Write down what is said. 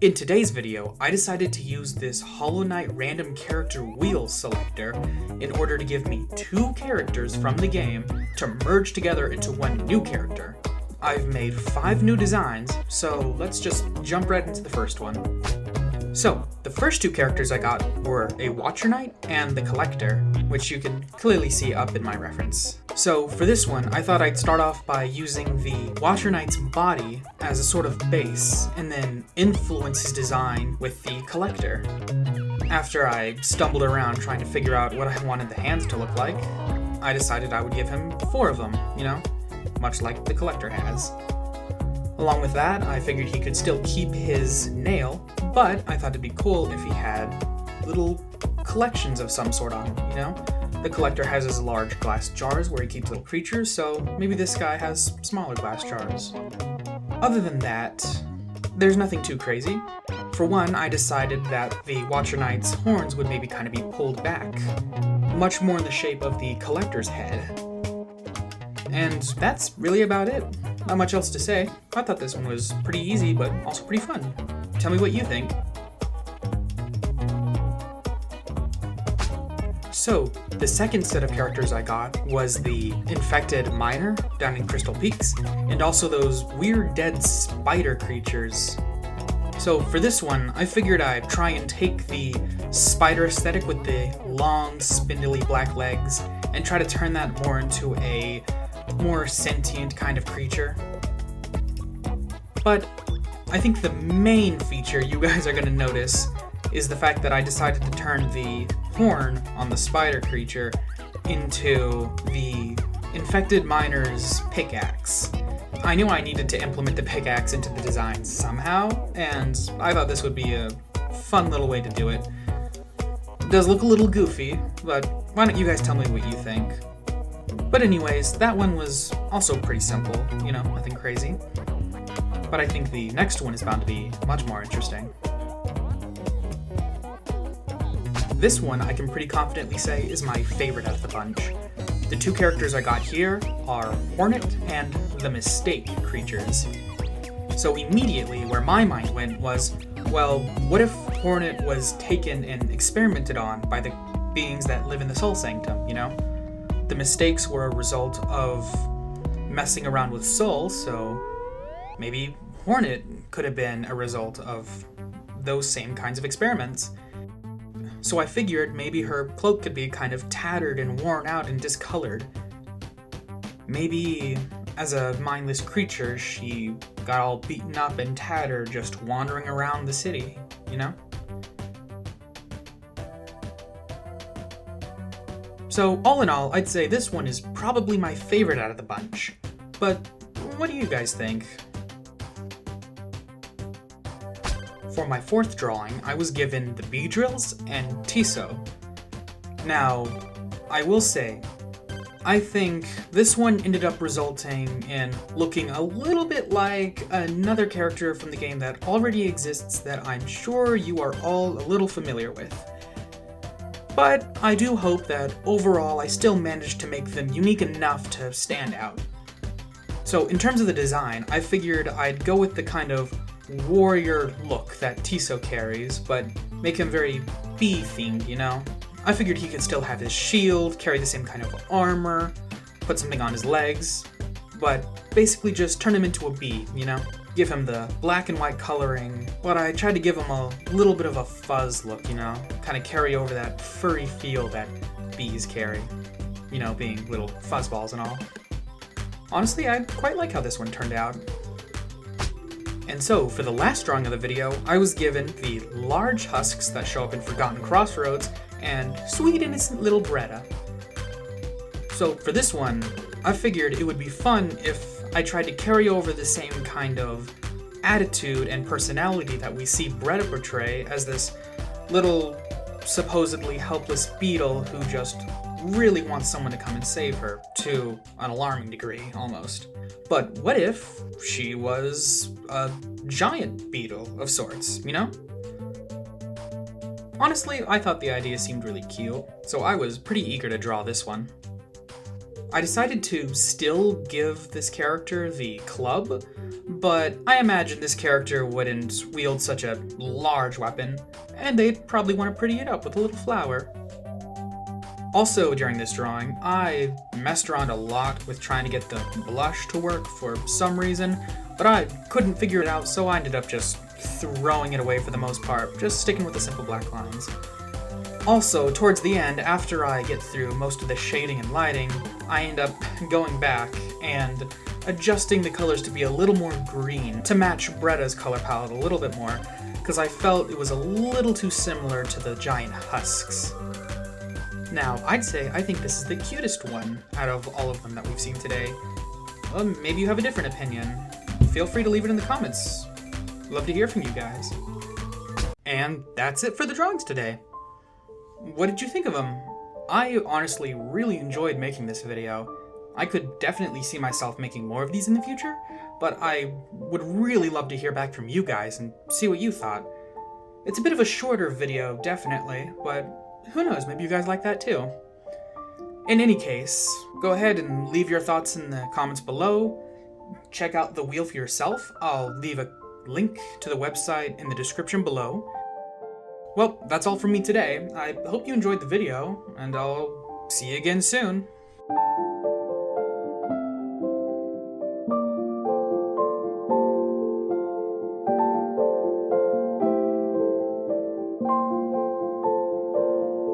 In today's video, I decided to use this Hollow Knight random character wheel selector in order to give me two characters from the game to merge together into one new character. I've made 5 new designs, so let's just jump right into the first one. So, the first 2 characters I got were a Watcher Knight and the Collector, which you can clearly see up in my reference. So for this one, I thought I'd start off by using the Watcher Knight's body as a sort of base, and then influence his design with the Collector. After I stumbled around trying to figure out what I wanted the hands to look like, I decided I would give him 4 of them, much like the Collector has. Along with that, I figured he could still keep his nail, but I thought it'd be cool if he had little collections of some sort on him, The Collector has his large glass jars where he keeps little creatures, so maybe this guy has smaller glass jars. Other than that, there's nothing too crazy. For one, I decided that the Watcher Knight's horns would maybe kind of be pulled back, much more in the shape of the Collector's head. And that's really about it. Not much else to say. I thought this one was pretty easy, but also pretty fun. Tell me what you think. So, the second set of characters I got was the infected miner down in Crystal Peaks, and also those weird dead spider creatures. So for this one, I figured I'd try and take the spider aesthetic with the long, spindly black legs, and try to turn that more into a more sentient kind of creature. But I think the main feature you guys are going to notice is the fact that I decided to turn the horn on the spider creature into the infected miner's pickaxe. I knew I needed to implement the pickaxe into the design somehow, and I thought this would be a fun little way to do it. It does look a little goofy, but why don't you guys tell me what you think? But anyways, that one was also pretty simple, nothing crazy. But I think the next one is bound to be much more interesting. This one I can pretty confidently say is my favorite out of the bunch. The 2 characters I got here are Hornet and the Mistake creatures. So immediately where my mind went was, well, what if Hornet was taken and experimented on by the beings that live in the Soul Sanctum, The mistakes were a result of messing around with Soul, so maybe Hornet could have been a result of those same kinds of experiments. So I figured maybe her cloak could be kind of tattered and worn out and discolored. Maybe as a mindless creature, she got all beaten up and tattered just wandering around the city, So all in all, I'd say this one is probably my favorite out of the bunch. But what do you guys think? For my 4th drawing, I was given the Beedrills and Tiso. Now, I will say, I think this one ended up resulting in looking a little bit like another character from the game that already exists that I'm sure you are all a little familiar with. But I do hope that overall I still managed to make them unique enough to stand out. So in terms of the design, I figured I'd go with the kind of warrior look that Tiso carries, but make him very bee-themed, I figured he could still have his shield, carry the same kind of armor, put something on his legs, but basically just turn him into a bee, Give him the black and white coloring, but I tried to give him a little bit of a fuzz look, kind of carry over that furry feel that bees carry, being little fuzzballs and all. Honestly, I quite like how this one turned out. And so, for the last drawing of the video, I was given the large husks that show up in Forgotten Crossroads and sweet innocent little Bretta. So for this one, I figured it would be fun if I tried to carry over the same kind of attitude and personality that we see Bretta portray as this little, supposedly helpless beetle who just really wants someone to come and save her, to an alarming degree, almost. But what if she was a giant beetle of sorts, Honestly, I thought the idea seemed really cute, so I was pretty eager to draw this one. I decided to still give this character the club, but I imagine this character wouldn't wield such a large weapon, and they'd probably want to pretty it up with a little flower. Also, during this drawing, I messed around a lot with trying to get the blush to work for some reason, but I couldn't figure it out, so I ended up just throwing it away for the most part, just sticking with the simple black lines. Also, towards the end, after I get through most of the shading and lighting, I end up going back and adjusting the colors to be a little more green, to match Bretta's color palette a little bit more, because I felt it was a little too similar to the giant husks. Now, I'd say I think this is the cutest one out of all of them that we've seen today. Well, maybe you have a different opinion. Feel free to leave it in the comments. Love to hear from you guys. And that's it for the drawings today. What did you think of them? I honestly really enjoyed making this video. I could definitely see myself making more of these in the future, but I would really love to hear back from you guys and see what you thought. It's a bit of a shorter video, definitely, but who knows, maybe you guys like that too. In any case, go ahead and leave your thoughts in the comments below. Check out the wheel for yourself. I'll leave a link to the website in the description below. Well, that's all from me today. I hope you enjoyed the video, and I'll see you again soon.